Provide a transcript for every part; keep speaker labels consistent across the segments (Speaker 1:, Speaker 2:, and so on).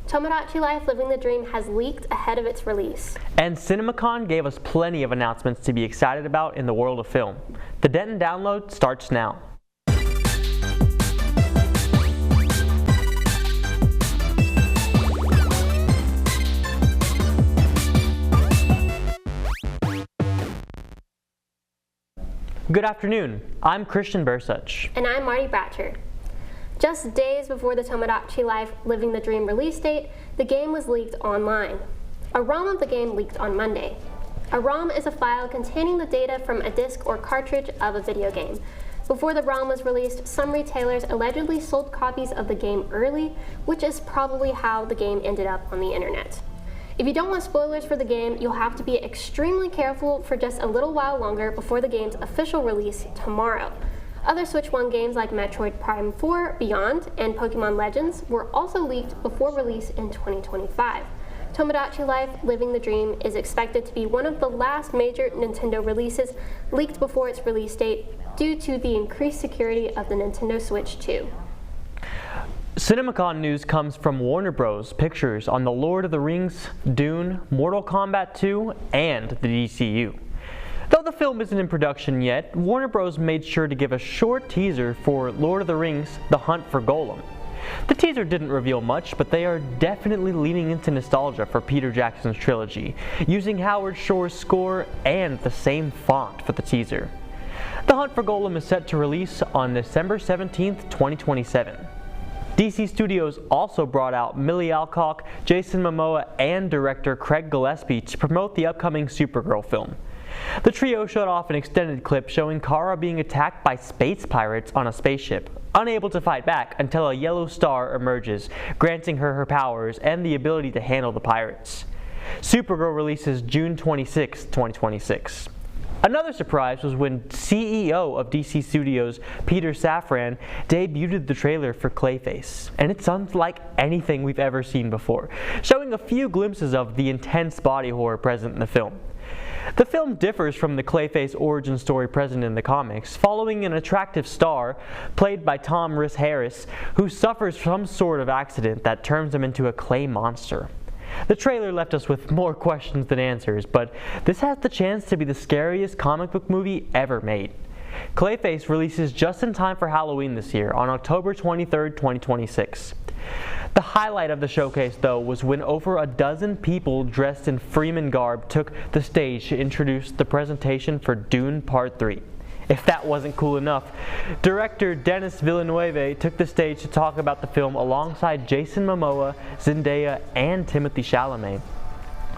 Speaker 1: Tomodachi Life Living the Dream has leaked ahead of its release.
Speaker 2: And CinemaCon gave us plenty of announcements to be excited about in the world of film. The Denton download starts now. Good afternoon, I'm Christian Bursuch.
Speaker 1: And I'm Marty Bratcher. Just days before the Tomodachi Life Living the Dream release date, the game was leaked online. A ROM of the game leaked on Monday. A ROM is a file containing the data from a disc or cartridge of a video game. Before the ROM was released, some retailers allegedly sold copies of the game early, which is probably how the game ended up on the internet. If you don't want spoilers for the game, you'll have to be extremely careful for just a little while longer before the game's official release tomorrow. Other Switch 1 games like Metroid Prime 4, Beyond, and Pokemon Legends were also leaked before release in 2025. Tomodachi Life Living the Dream is expected to be one of the last major Nintendo releases leaked before its release date due to the increased security of the Nintendo Switch 2.
Speaker 2: CinemaCon news comes from Warner Bros. Pictures on The Lord of the Rings, Dune, Mortal Kombat 2, and the DCU. Though the film isn't in production yet, Warner Bros. Made sure to give a short teaser for Lord of the Rings, The Hunt for Gollum. The teaser didn't reveal much, but they are definitely leaning into nostalgia for Peter Jackson's trilogy, using Howard Shore's score and the same font for the teaser. The Hunt for Gollum is set to release on December 17, 2027. DC Studios also brought out Millie Alcock, Jason Momoa, and director Craig Gillespie to promote the upcoming Supergirl film. The trio showed off an extended clip showing Kara being attacked by space pirates on a spaceship, unable to fight back until a yellow star emerges, granting her her powers and the ability to handle the pirates. Supergirl releases June 26, 2026. Another surprise was when CEO of DC Studios, Peter Safran, debuted the trailer for Clayface, and it's unlike anything we've ever seen before, showing a few glimpses of the intense body horror present in the film. The film differs from the Clayface origin story present in the comics, following an attractive star, played by Tom Rhys-Harris, who suffers some sort of accident that turns him into a clay monster. The trailer left us with more questions than answers, but this has the chance to be the scariest comic book movie ever made. Clayface releases just in time for Halloween this year, on October 23, 2026. The highlight of the showcase, though, was when over a dozen people dressed in Freeman garb took the stage to introduce the presentation for Dune Part 3. If that wasn't cool enough, director Denis Villeneuve took the stage to talk about the film alongside Jason Momoa, Zendaya, and Timothée Chalamet.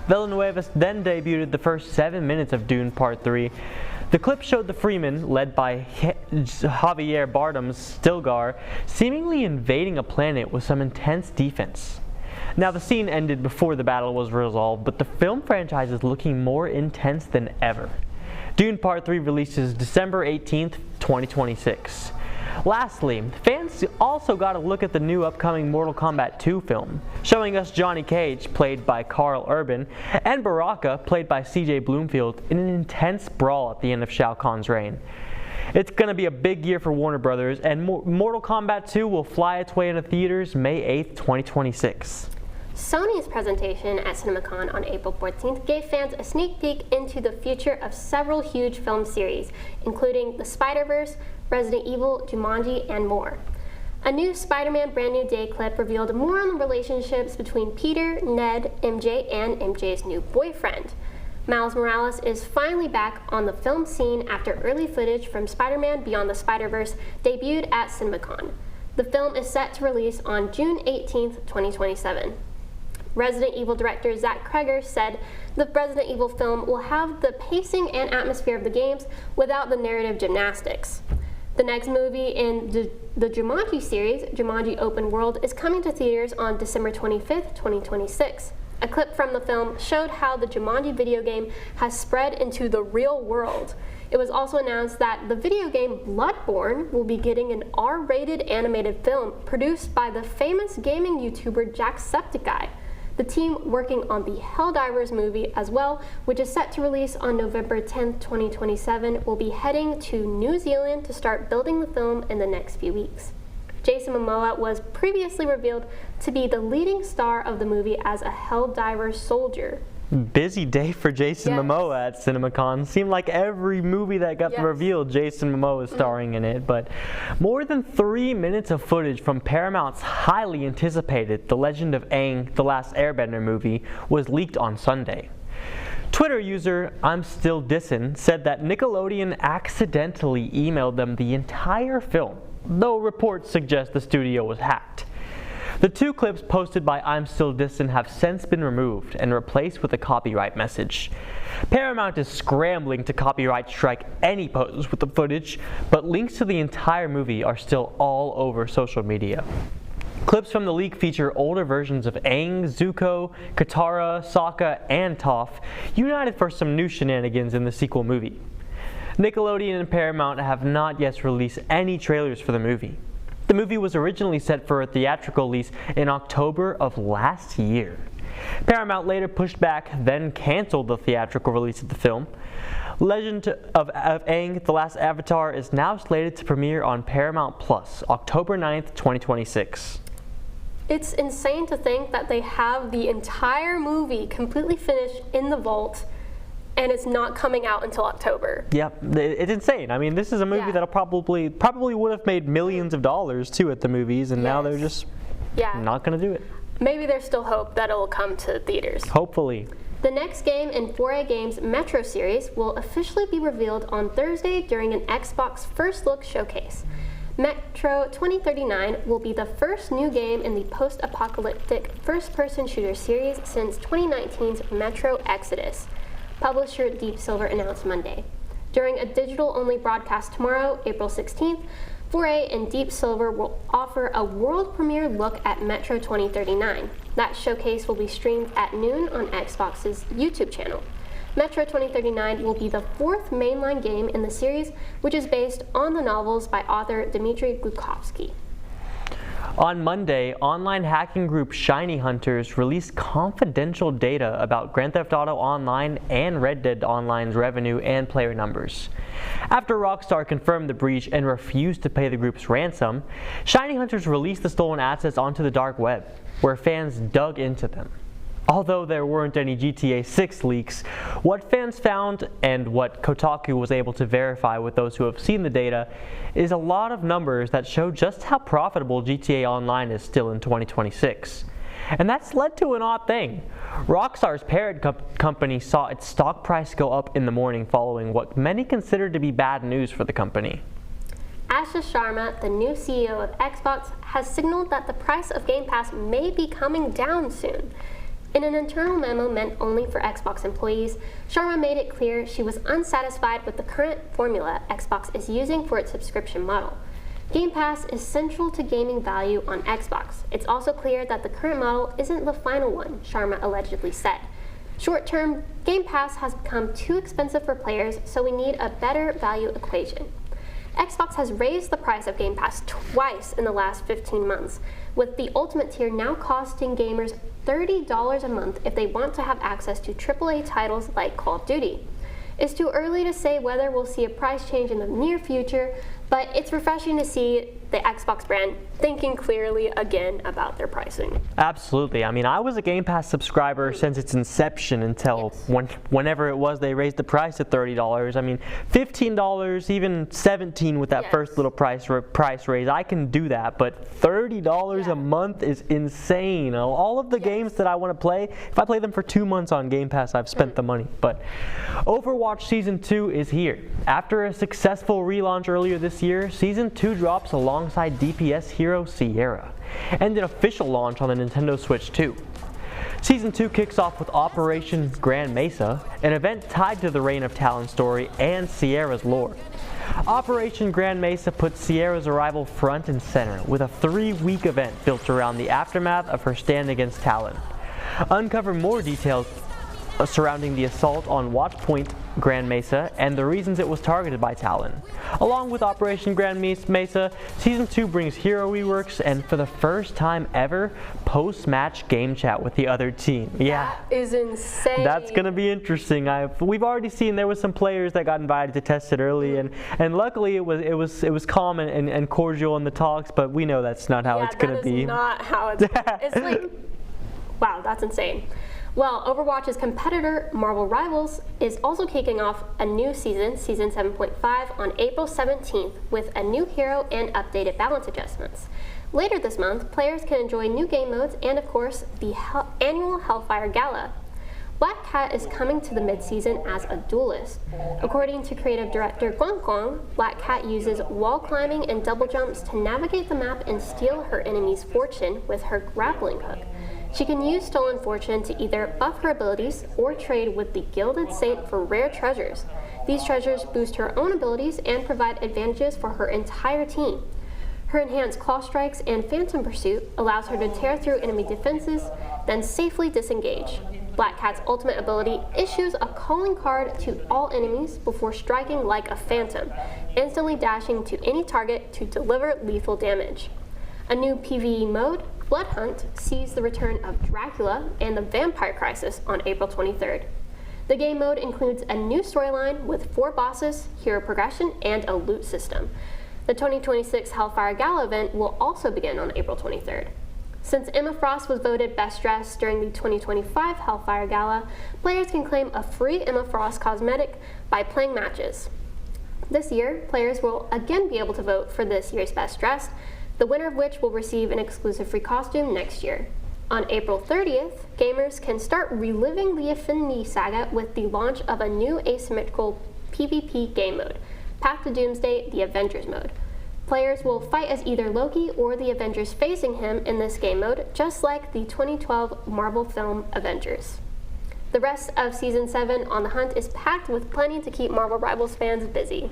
Speaker 2: Villeneuve then debuted the first 7 minutes of Dune Part 3. The clip showed the Freemen, led by Javier Bardem's Stilgar, seemingly invading a planet with some intense defense. Now, the scene ended before the battle was resolved, but the film franchise is looking more intense than ever. Dune Part 3 releases December 18th, 2026. Lastly, fans also got a look at the new upcoming Mortal Kombat 2 film, showing us Johnny Cage, played by Karl Urban, and Baraka, played by CJ Bloomfield, in an intense brawl at the end of Shao Kahn's reign. It's going to be a big year for Warner Brothers, and Mortal Kombat 2 will fly its way into theaters May 8th, 2026.
Speaker 1: Sony's presentation at CinemaCon on April 14th gave fans a sneak peek into the future of several huge film series, including The Spider-Verse, Resident Evil, Jumanji, and more. A new Spider-Man Brand New Day clip revealed more on the relationships between Peter, Ned, MJ, and MJ's new boyfriend. Miles Morales is finally back on the film scene after early footage from Spider-Man Beyond the Spider-Verse debuted at CinemaCon. The film is set to release on June 18th, 2027. Resident Evil director Zach Kreger said the Resident Evil film will have the pacing and atmosphere of the games without the narrative gymnastics. The next movie in the Jumanji series, Jumanji Open World, is coming to theaters on December 25th, 2026. A clip from the film showed how the Jumanji video game has spread into the real world. It was also announced that the video game Bloodborne will be getting an R-rated animated film produced by the famous gaming YouTuber Jacksepticeye. The team working on the Helldivers movie as well, which is set to release on November 10th, 2027, will be heading to New Zealand to start building the film in the next few weeks. Jason Momoa was previously revealed to be the leading star of the movie as a Helldiver soldier.
Speaker 2: Busy day for Jason Momoa at CinemaCon. Seemed like every movie that got revealed, Jason Momoa is starring in it. But more than 3 minutes of footage from Paramount's highly anticipated The Legend of Aang: The Last Airbender movie was leaked on Sunday. Twitter user I'm Still Dissin said that Nickelodeon accidentally emailed them the entire film, though reports suggest the studio was hacked. The 2 clips posted by I'm Still Dissin have since been removed and replaced with a copyright message. Paramount is scrambling to copyright strike any posts with the footage, but links to the entire movie are still all over social media. Clips from the leak feature older versions of Aang, Zuko, Katara, Sokka, and Toph, united for some new shenanigans in the sequel movie. Nickelodeon and Paramount have not yet released any trailers for the movie. The movie was originally set for a theatrical release in October of last year. Paramount later pushed back, then canceled the theatrical release of the film. Legend of Aang: The Last Avatar is now slated to premiere on Paramount Plus, October 9th, 2026.
Speaker 1: It's insane to think that they have the entire movie completely finished in the vault, and it's not coming out until October.
Speaker 2: Yep, it's insane. I mean, this is a movie that'll probably would have made millions of dollars too at the movies, and now they're just not going to do it.
Speaker 1: Maybe there's still hope that it'll come to theaters.
Speaker 2: Hopefully.
Speaker 1: The next game in 4A Games' Metro series will officially be revealed on Thursday during an Xbox First Look showcase. Metro 2039 will be the first new game in the post-apocalyptic first-person shooter series since 2019's Metro Exodus, publisher Deep Silver announced Monday. During a digital-only broadcast tomorrow, April 16th, 4A and Deep Silver will offer a world premiere look at Metro 2039. That showcase will be streamed at noon on Xbox's YouTube channel. Metro 2039 will be the 4th mainline game in the series, which is based on the novels by author Dmitry Glukhovsky.
Speaker 2: On Monday, online hacking group Shiny Hunters released confidential data about Grand Theft Auto Online and Red Dead Online's revenue and player numbers. After Rockstar confirmed the breach and refused to pay the group's ransom, Shiny Hunters released the stolen assets onto the dark web, where fans dug into them. Although there weren't any GTA 6 leaks, what fans found and what Kotaku was able to verify with those who have seen the data is a lot of numbers that show just how profitable GTA Online is still in 2026. And that's led to an odd thing. Rockstar's parent company saw its stock price go up in the morning following what many consider to be bad news for the company.
Speaker 1: Ashish Sharma, the new CEO of Xbox, has signaled that the price of Game Pass may be coming down soon. In an internal memo meant only for Xbox employees, Sharma made it clear she was unsatisfied with the current formula Xbox is using for its subscription model. Game Pass is central to gaming value on Xbox. It's also clear that the current model isn't the final one, Sharma allegedly said. Short-term, Game Pass has become too expensive for players, so we need a better value equation. Xbox has raised the price of Game Pass twice in the last 15 months, with the Ultimate tier now costing gamers $30 a month if they want to have access to AAA titles like Call of Duty. It's too early to say whether we'll see a price change in the near future, but it's refreshing to see the Xbox brand thinking clearly again about their pricing.
Speaker 2: Absolutely. I mean, I was a Game Pass subscriber since its inception until whenever it was they raised the price to $30. I mean, $15, even $17 with that first little price raise. I can do that, but $30 a month is insane. All of the games that I want to play, if I play them for 2 months on Game Pass, I've spent the money. But Overwatch Season 2 is here. After a successful relaunch earlier this year, Season 2 drops alongside DPS hero Sierra, and an official launch on the Nintendo Switch 2. Season 2 kicks off with Operation Grand Mesa, an event tied to the Reign of Talon story and Sierra's lore. Operation Grand Mesa puts Sierra's arrival front and center with a 3-week event built around the aftermath of her stand against Talon. Uncover more details surrounding the assault on Watch Point Grand Mesa and the reasons it was targeted by Talon. Along with Operation Grand Mesa, Season 2 brings hero reworks and for the first time ever, post-match game chat with the other team. Yeah,
Speaker 1: that is insane.
Speaker 2: That's gonna be interesting. We've already seen there was some players that got invited to test it early, and luckily it was calm and cordial in the talks. But we know that's not how it's gonna be.
Speaker 1: That is not how it's. It's like, wow, that's insane. Well, Overwatch's competitor, Marvel Rivals, is also kicking off a new season, Season 7.5, on April 17th with a new hero and updated balance adjustments. Later this month, players can enjoy new game modes and, of course, the annual Hellfire Gala. Black Cat is coming to the mid-season as a duelist. According to creative director Guang Guang, Black Cat uses wall climbing and double jumps to navigate the map and steal her enemy's fortune with her grappling hook. She can use Stolen Fortune to either buff her abilities or trade with the Gilded Saint for rare treasures. These treasures boost her own abilities and provide advantages for her entire team. Her enhanced Claw Strikes and Phantom Pursuit allows her to tear through enemy defenses, then safely disengage. Black Cat's ultimate ability issues a calling card to all enemies before striking like a phantom, instantly dashing to any target to deliver lethal damage. A new PvE mode, Blood Hunt, sees the return of Dracula and the Vampire Crisis on April 23rd. The game mode includes a new storyline with 4 bosses, hero progression, and a loot system. The 2026 Hellfire Gala event will also begin on April 23rd. Since Emma Frost was voted Best Dressed during the 2025 Hellfire Gala, players can claim a free Emma Frost cosmetic by playing matches. This year, players will again be able to vote for this year's Best Dressed, the winner of which will receive an exclusive free costume next year. On April 30th, gamers can start reliving the Infinity Saga with the launch of a new asymmetrical PvP game mode, Path to Doomsday: The Avengers mode. Players will fight as either Loki or the Avengers facing him in this game mode, just like the 2012 Marvel film Avengers. The rest of Season 7 on the Hunt is packed with plenty to keep Marvel Rivals fans busy.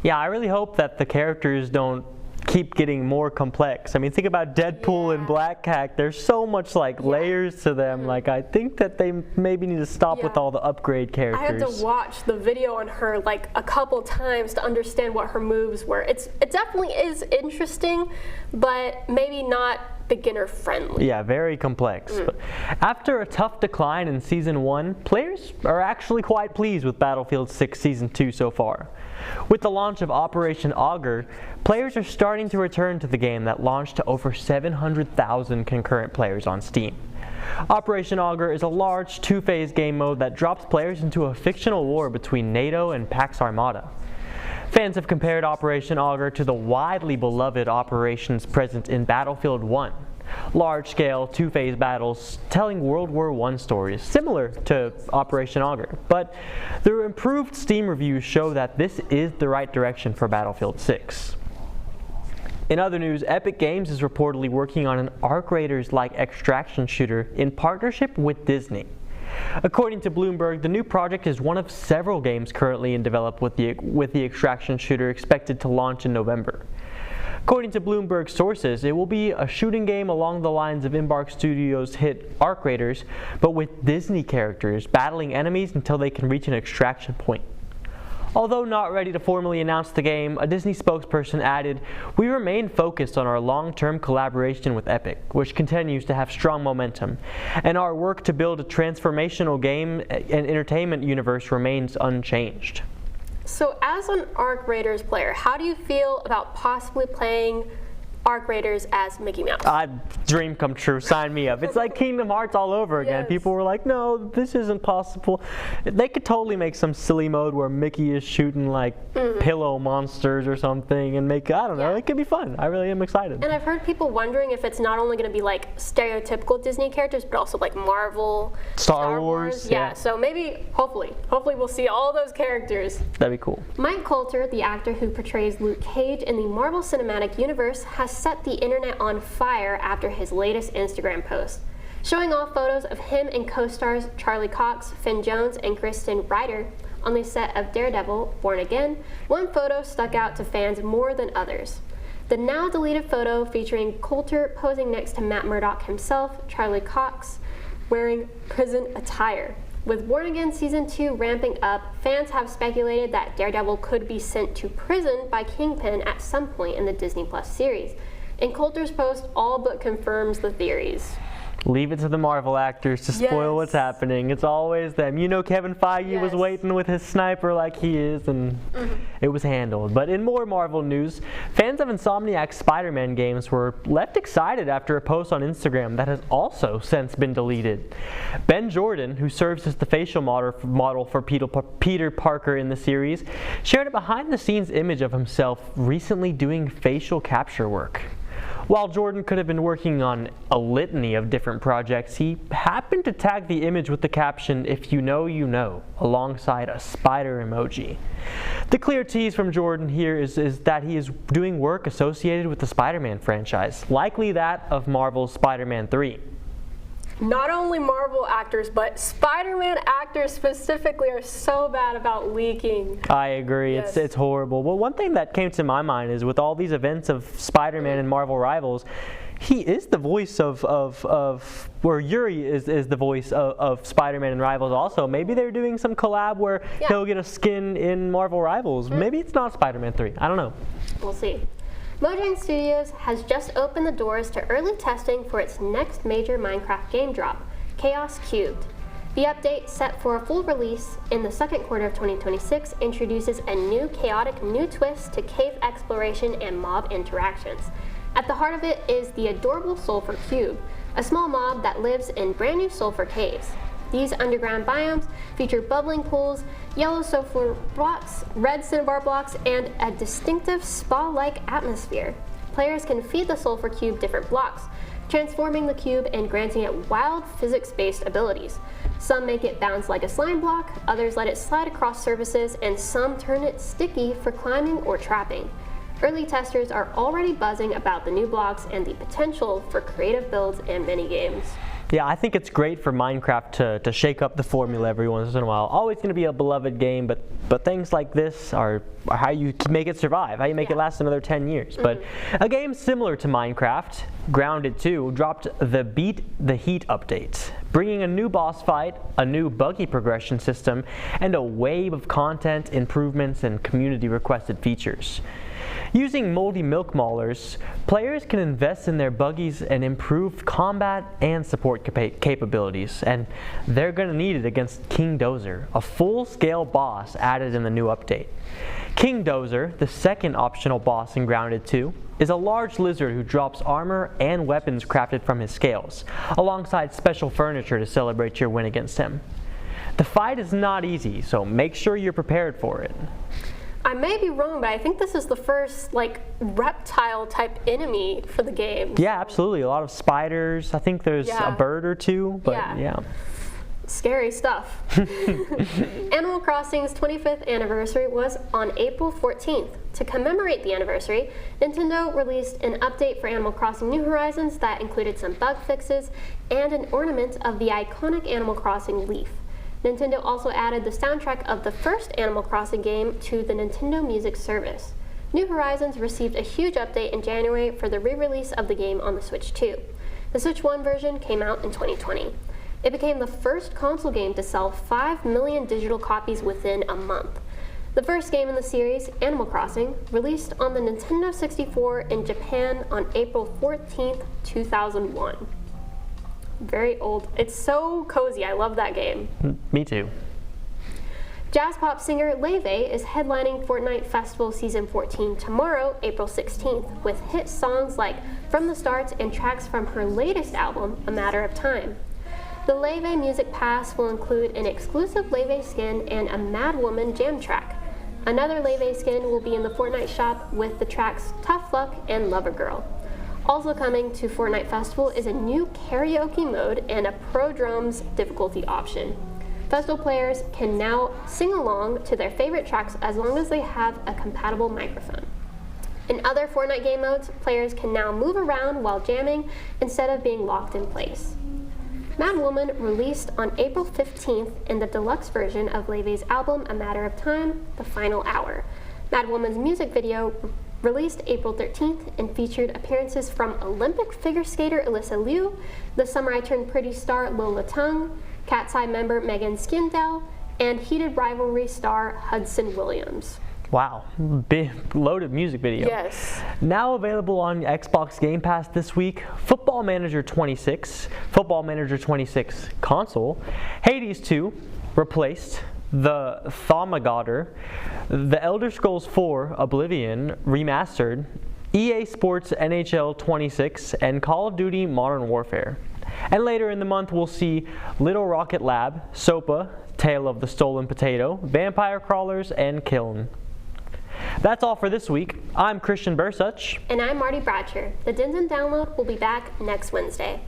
Speaker 2: Yeah, I really hope that the characters don't keep getting more complex. I mean, think about Deadpool and Black Cat. There's so much layers to them. Like, I think that they maybe need to stop with all the upgrade characters.
Speaker 1: I had to watch the video on her like a couple times to understand what her moves were. It definitely is interesting, but maybe not beginner friendly.
Speaker 2: Yeah, very complex. But after a tough decline in Season 1, players are actually quite pleased with Battlefield 6 Season 2 so far. With the launch of Operation Augur, players are starting to return to the game that launched to over 700,000 concurrent players on Steam. Operation Augur is a large two-phase game mode that drops players into a fictional war between NATO and Pax Armada. Fans have compared Operation Augur to the widely beloved operations present in Battlefield 1. Large-scale, two-phase battles telling World War I stories, similar to Operation Augur. But the improved Steam reviews show that this is the right direction for Battlefield 6. In other news, Epic Games is reportedly working on an Arc Raiders-like extraction shooter in partnership with Disney. According to Bloomberg, the new project is one of several games currently in development with the extraction shooter expected to launch in November. According to Bloomberg sources, it will be a shooting game along the lines of Embark Studios' hit Arc Raiders, but with Disney characters battling enemies until they can reach an extraction point. Although not ready to formally announce the game, a Disney spokesperson added, "We remain focused on our long-term collaboration with Epic, which continues to have strong momentum, and our work to build a transformational game and entertainment universe remains unchanged."
Speaker 1: So as an Arc Raiders player, how do you feel about possibly playing Arc Raiders as Mickey Mouse?
Speaker 2: Dream come true, sign me up. It's like Kingdom Hearts all over again.
Speaker 1: Yes.
Speaker 2: People were like, no, this isn't possible. They could totally make some silly mode where Mickey is shooting like pillow monsters or something and make, I don't know, it could be fun. I really am excited.
Speaker 1: And I've heard people wondering if it's not only going to be like stereotypical Disney characters, but also like Marvel,
Speaker 2: Star Wars.
Speaker 1: Yeah, so maybe, hopefully we'll see all those characters.
Speaker 2: That'd be cool.
Speaker 1: Mike Coulter, the actor who portrays Luke Cage in the Marvel Cinematic Universe, has set the internet on fire after his latest Instagram post, showing off photos of him and co-stars Charlie Cox, Finn Jones, and Kristen Ritter on the set of Daredevil: Born Again. One photo stuck out to fans more than others. The now deleted photo featuring Coulter posing next to Matt Murdock himself, Charlie Cox, wearing prison attire. With Born Again Season 2 ramping up, fans have speculated that Daredevil could be sent to prison by Kingpin at some point in the Disney Plus series. And Coulter's post all but confirms the theories.
Speaker 2: Leave it to the Marvel actors to spoil what's happening. It's always them. You know, Kevin Feige was waiting with his sniper like he is, and it was handled. But in more Marvel news, fans of Insomniac's Spider-Man games were left excited after a post on Instagram that has also since been deleted. Ben Jordan, who serves as the facial model for Peter Parker in the series, shared a behind-the-scenes image of himself recently doing facial capture work. While Jordan could have been working on a litany of different projects, he happened to tag the image with the caption, "If you know, you know," alongside a spider emoji. The clear tease from Jordan here is that he is doing work associated with the Spider-Man franchise, likely that of Marvel's Spider-Man 3.
Speaker 3: Not only Marvel actors, but Spider-Man actors specifically are so bad about leaking.
Speaker 2: I agree.
Speaker 3: Yes.
Speaker 2: It's horrible. Well, one thing that came to my mind is with all these events of Spider-Man and Marvel Rivals, he is the voice where Yuri is the voice of Spider-Man and Rivals also. Maybe they're doing some collab where he'll get a skin in Marvel Rivals. Maybe it's not Spider-Man 3. I don't know.
Speaker 1: We'll see. Mojang Studios has just opened the doors to early testing for its next major Minecraft game drop, Chaos Cubed. The update, set for a full release in the second quarter of 2026, introduces a new chaotic new twist to cave exploration and mob interactions. At the heart of it is the adorable Sulfur Cube, a small mob that lives in brand new sulfur caves. These underground biomes feature bubbling pools, yellow sulfur blocks, red cinnabar blocks, and a distinctive spa-like atmosphere. Players can feed the Sulfur Cube different blocks, transforming the cube and granting it wild physics-based abilities. Some make it bounce like a slime block, others let it slide across surfaces, and some turn it sticky for climbing or trapping. Early testers are already buzzing about the new blocks and the potential for creative builds and minigames.
Speaker 2: Yeah, I think it's great for Minecraft to shake up the formula every once in a while. Always going to be a beloved game, but things like this are how you make it survive, how you make it last another 10 years. But a game similar to Minecraft, Grounded 2, dropped the Beat the Heat update, bringing a new boss fight, a new buggy progression system, and a wave of content, improvements, and community-requested features. Using moldy milk maulers, players can invest in their buggies and improve combat and support capabilities, and they're going to need it against King Dozer, a full-scale boss added in the new update. King Dozer, the second optional boss in Grounded 2, is a large lizard who drops armor and weapons crafted from his scales, alongside special furniture to celebrate your win against him. The fight is not easy, so make sure you're prepared for it.
Speaker 3: I may be wrong, but I think this is the first reptile type enemy for the game.
Speaker 2: Yeah, absolutely. A lot of spiders. I think there's a bird or two, but yeah.
Speaker 3: Scary stuff.
Speaker 1: Animal Crossing's 25th anniversary was on April 14th. To commemorate the anniversary, Nintendo released an update for Animal Crossing New Horizons that included some bug fixes and an ornament of the iconic Animal Crossing leaf. Nintendo also added the soundtrack of the first Animal Crossing game to the Nintendo Music service. New Horizons received a huge update in January for the re-release of the game on the Switch 2. The Switch 1 version came out in 2020. It became the first console game to sell 5 million digital copies within a month. The first game in the series, Animal Crossing, released on the Nintendo 64 in Japan on April 14th, 2001. Very old. It's so cozy. I love that game.
Speaker 2: Me too.
Speaker 1: Jazz pop singer Leve is headlining Fortnite Festival Season 14 tomorrow, April 16th, with hit songs like From the Start and tracks from her latest album, A Matter of Time. The Leve Music Pass will include an exclusive Leve skin and a Mad Woman jam track. Another Leve skin will be in the Fortnite shop with the tracks Tough Luck and Lover Girl. Also coming to Fortnite Festival is a new karaoke mode and a Pro Drums difficulty option. Festival players can now sing along to their favorite tracks as long as they have a compatible microphone. In other Fortnite game modes, players can now move around while jamming instead of being locked in place. Mad Woman released on April 15th in the deluxe version of Leve's album A Matter of Time, The Final Hour. Mad Woman's music video released April 13th and featured appearances from Olympic figure skater Alyssa Liu, The Summer I Turned Pretty star Lola Tung, Cat's Eye member Megan Skindell, and Heated Rivalry star Hudson Williams.
Speaker 2: Wow, big loaded music video.
Speaker 3: Yes.
Speaker 2: Now available on Xbox Game Pass this week, Football Manager 26, Football Manager 26 console, Hades 2, Replaced, The Thaumagoder, The Elder Scrolls 4 Oblivion Remastered, EA Sports NHL 26, and Call of Duty Modern Warfare. And later in the month we'll see Little Rocket Lab, SOPA, Tale of the Stolen Potato, Vampire Crawlers, and Kiln. That's all for this week. I'm Christian Bursuch.
Speaker 1: And I'm Marty Bratcher. The Denton Download will be back next Wednesday.